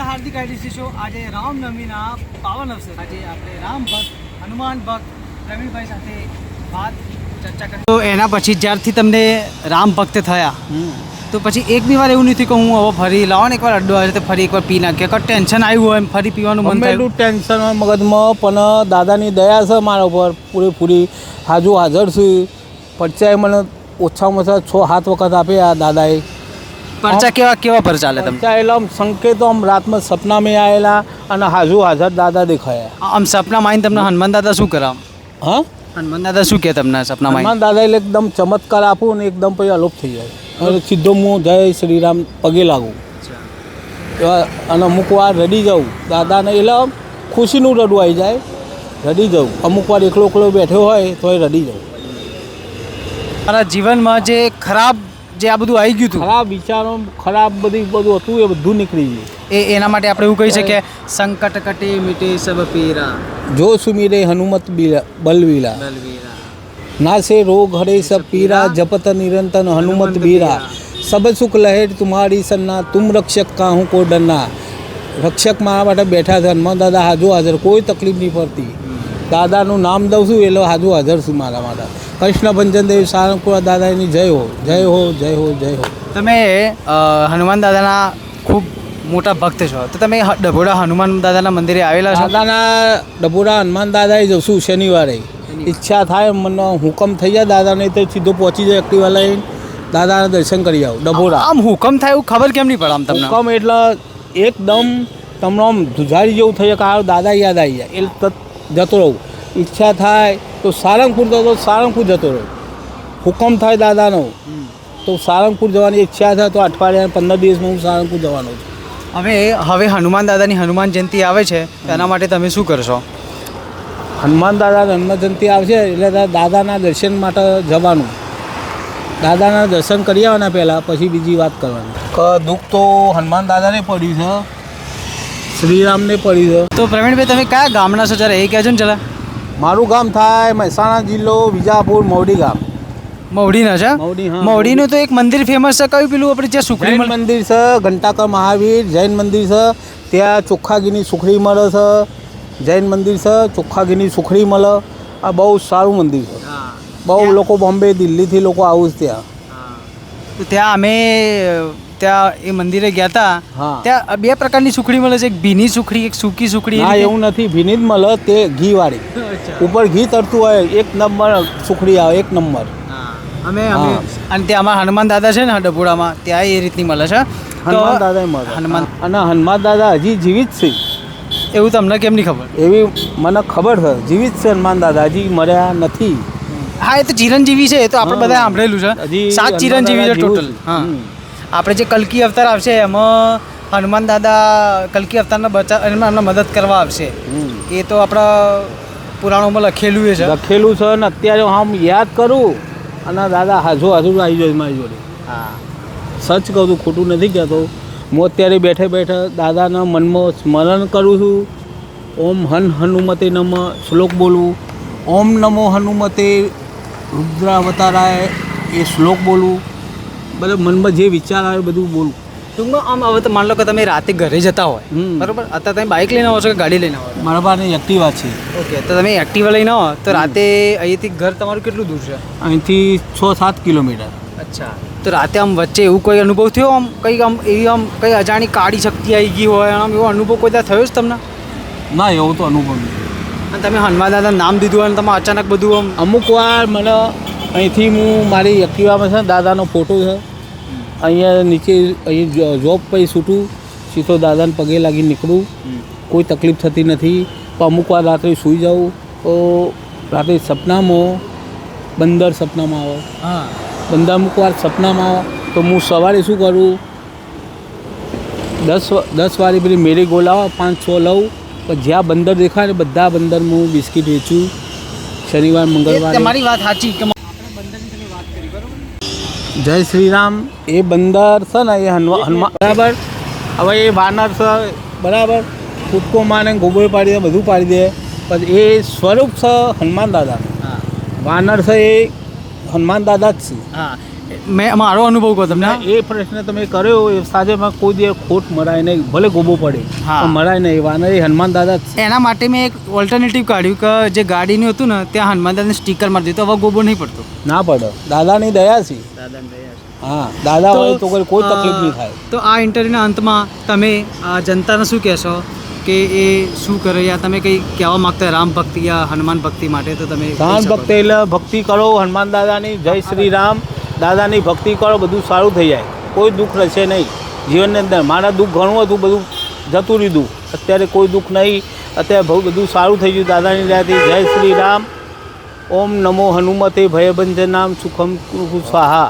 હાર્દિક IDC show આજે રામનવમીના પાવન અવસર આજે આપણે રામ ભક્ત હનુમાન ભક્ત પ્રવીણભાઈ સાથે વાત ચર્ચા કરી. તો એના પછી જ્યારથી તમને રામ ભક્ત થયા તો પછી એક બી વાર એવું નથી કે હું હવે ફરી લાવો ને એકવાર અડ્ડો આવે તો ફરી એકવાર પી નાખીએ કોઈ ટેન્શન આવ્યું હોય એમ ફરી પીવાનું મન થાય? ટેન્શન હોય મગજમાં, પણ દાદાની દયા છે મારા ઉપર પૂરેપૂરી. હાજુ હાજર છું. પરચાએ મને ઓછામાં ઓછા 6-7 વખત આપ્યા દાદાએ. પરચા કેવા પર ચાલે તમને? પરચા એટલે આમ સંકેતો આમ રાતમાં સપનામાં આવેલા અને હાજુ હાજર દાદા દેખાયા. આમ સપનામાં આવીને તમને હનુમાન દાદા શું કરાવ? હા, હનુમાન દાદા શું કહે તમને સપનામાં? હનુમાન દાદા એટલે એકદમ ચમત્કાર આપું ને એકદમ પછી અલોપ થઈ જાય અને સીધો હું જય શ્રીરામ પગે લાગું અને અમુક વાર રડી જાઉં દાદાને. એટલે ખુશીનું રડવું આવી જાય, રડી જાઉં. અમુક વાર એકલો બેઠો હોય તો એ રડી જાઉં. મારા જીવનમાં જે ખરાબ જે આ બધું આવી ગયું હતું, ખરાબ વિચારો, ખરાબ બધું હતું એ બધું નીકળી ગયું. એના માટે આપણે એવું કહી શકીએ સંકટ કટે મિટે સબ પીરા, જો સુમીરે હનુમત બલવીરા, નાસે રોગ હરે સબ પીરા, જપત નિરંતર હનુમત બીરા, સબ સુખ લહેર તુમ્હારી સન્ના, તુમ રક્ષક કાહું કો ડરના. રક્ષક મારા માટે બેઠા છે. હનુમાન દાદા હાજુ હાજર, કોઈ તકલીફ નહીં પડતી. દાદાનું નામ દઉં છું એટલે હાજુ હાજર છું મારા માટે. કૃષ્ણ ભંજન દેવ સારંગપુર દાદાની જય હો, જય હો, જય હો, જય હો. તમે હનુમાન દાદાના ખૂબ મોટા ભક્ત છો, તો તમે ડભોડા હનુમાન દાદાના મંદિરે આવેલા છો? દાદાના ડભોડા હનુમાન દાદાએ જશું શનિવારે. ઈચ્છા થાય મને હુકમ થઈ જાય દાદાને તો સીધો પહોંચી જાય એક્ટિવા લઈને દાદાના દર્શન કરી આવું ડભોડા. આમ હુકમ થાય એવું ખબર કેમ નહીં પડે આમ તમને? હુકમ એટલે એકદમ તમને આમ ધુજારી જેવું થઈ જાય કે આ દાદા યાદ આવી જાય એટલે જતો રહું. ઈચ્છા થાય તો સારંગપુર તો સારંગપુર જતો રહું. હુકમ થાય દાદાનો તો સારંગપુર જવાની ઈચ્છા થાય તો અઠવાડિયા 15 દિવસમાં હું સારંગપુર જવાનો છું. હવે હનુમાન દાદાની હનુમાન જયંતિ આવે છે એના માટે તમે શું કરશો? હનુમાન દાદા હનુમાન જયંતિ આવશે એટલે દાદાના દર્શન માટે જવાનું. દાદાના દર્શન કરી આવવાના પહેલાં પછી બીજી વાત કરવાની. દુઃખ તો હનુમાન દાદાને પડ્યું છે, શ્રીરામને પડ્યું છે. તો પ્રવીણભાઈ તમે કયા ગામના છો જરા એ કહેજો ને જરા. મારું ગામ થાય મહેસાણા જિલ્લો વિજાપુર મવડી ગામ. મવડીના છે? મવડીનું તો એક મંદિર ફેમસ છે, કયું પેલું આપણે જ્યાં સુખડી મંદિર છે, ઘંટાકર મહાવીર જૈન મંદિર છે. ત્યાં ચોખ્ખા ઘીની સુખડી મળે છે. જૈન મંદિર છે, ચોખ્ખા ઘીની સુખડી મળે. આ બહુ સારું મંદિર છે. બહુ લોકો બોમ્બે દિલ્હીથી લોકો આવું છે ત્યાં. તો ત્યાં અમે ત્યાં એ મંદિરે ગયા હતા. ત્યાં 2 પ્રકારની સુખડી મળે છે, એક ભીની સુખડી, એક સૂકી સુખડી. હા, એવું નથી, ભીની જ મળે, તે ઘીવાળી. ઉપર ઘી તરતું હોય. 1 નંબર સુખડી આવે, 1 નંબર. અને ત્યાં અમારા હનુમાન દાદા છે ને ડભોડામાં, ત્યાં એ રીતની મળે છે. હનુમાન દાદા મળે. અને હનુમાન દાદા હજી જીવિત છે એવું તમને કેમ નહીં ખબર? એવી મને ખબર છે, જીવિત છે હનુમાન દાદા, હજી મર્યા નથી. હા, એ તો ચિરંજીવી છે, એ તો આપણે બધા સાંભળેલું છે. 7 ચિરંજીવી છે ટોટલ. હા, આપણે જે કલ્કી અવતાર આવશે એમાં હનુમાન દાદા કલ્કી અવતારના એમને મદદ કરવા આવશે. એ તો આપણા પુરાણોમાં લખેલું છે. લખેલું છે ને અત્યારે હું યાદ કરું અને દાદા હાજુ આવી જાય મારી જોડે. હા, સચ કહું છું, ખોટું નથી કહેતો. હું અત્યારે બેઠે દાદાના મનમાં સ્મરણ કરું છું. ઓમ હનુમતે નમઃ શ્લોક બોલવું. ઓમ નમો હનુમતે રુદ્રાવતારાય એ શ્લોક બોલવું. બધા મનમાં જે વિચાર આવે બધું બોલું. ટૂંકમાં આમ હવે તો માન લો કે તમે રાતે ઘરે જતા હોય, બરાબર, અત્યારે તમે બાઇક લઈને આવો છો કે ગાડી લઈને આવો? મારા પાસે એક્ટિવા છે. ઓકે, તો તમે એક્ટિવા લઈને આવો તો રાતે અહીંથી ઘર તમારું કેટલું દૂર છે? અહીંથી 6-7 કિલોમીટર. અચ્છા, તો રાતે આમ વચ્ચે એવું કોઈ અનુભવ થયો આમ કંઈક આમ એવી આમ કંઈ અજાણી કાળી શક્તિ આવી ગઈ હોય આમ એવો અનુભવ કોઈ ત્યાં થયો જ તમને? ના, એવું તો અનુભવ નહીં. અને તમે હનુમાન દાદા નામ દીધું અને તમે અચાનક બધું આમ અમુક વાર મને અહીંથી હું મારી એક્ટિવામાં છે દાદાનો ફોટો છે, અહીંયા નીચે અહીં જોબ પછી છૂટું સીધો દાદાને પગે લાગી નીકળું. કોઈ તકલીફ થતી નથી. પણ અમુક વાર રાત્રે સૂઈ જાઉં તો રાત્રે સપનામાં બંદર સપનામાં આવે. હા, બંદર અમુક વાર સપનામાં આવે તો હું સવારે શું કરું, 10 વાગે પેલી મેરી ગોલ આવે 5-6 લઉં. પણ જ્યાં બંદર દેખાય ને બધા બંદર હું બિસ્કિટ વેચું. શનિવાર મંગળવારે. તમારી વાત સાચી કે જય શ્રીરામ. એ બંદર છે ને એ હનુમાન બરાબર. હવે એ વાનર છે બરાબર, કૂદકો માને ગોબર પાડી દે, બધું પાડી દે. પણ એ સ્વરૂપ છે હનુમાન દાદા. વાનર છે એ હનુમાન દાદા જ છે. હા, મેં મારો અનુભવ કહો તમને. એ પ્રશ્ન તમે કર્યો એ સાજેમાં કોઈ દિવસ ખોટ મરાય નહીં, ભલે ગોબો પડે હા. પણ મરાય નહીં. વાનર એ હનુમાન દાદા જ છે. એના માટે મેં એક ઓલ્ટરનેટિવ કાઢ્યું કે જે ગાડીનું હતું ને ત્યાં હનુમાન દાદાને સ્ટીકર મારી દીધું, હવે ગોબો નહીં પડતો. ના પડે, દાદાની દયા છે. હા, દાદા હોય તો કોઈ તકલીફ નહીં થાય. તો આ ઇન્ટરવ્યુના અંતમાં તમે જનતાને શું કહેશો કે એ શું કરે, યા તમે કંઈ કહેવા માગતા રામ ભક્તિ યા હનુમાન ભક્તિ માટે તો તમે હનુમાન ભક્તિ એટલે ભક્તિ કરો હનુમાન દાદાની. જય શ્રી રામ. દાદાની ભક્તિ કરો, બધું સારું થઈ જાય, કોઈ દુઃખ રહેશે નહીં જીવનની અંદર. મારા દુઃખ ઘણું હતું, બધું જતું રહ્યું. અત્યારે કોઈ દુઃખ નહીં, અત્યારે બહુ બધું સારું થઈ ગયું દાદાની દયાથી. જય શ્રી રામ. ઓમ નમો હનુમતે ભયભંજનામ સુખમ સ્વાહા.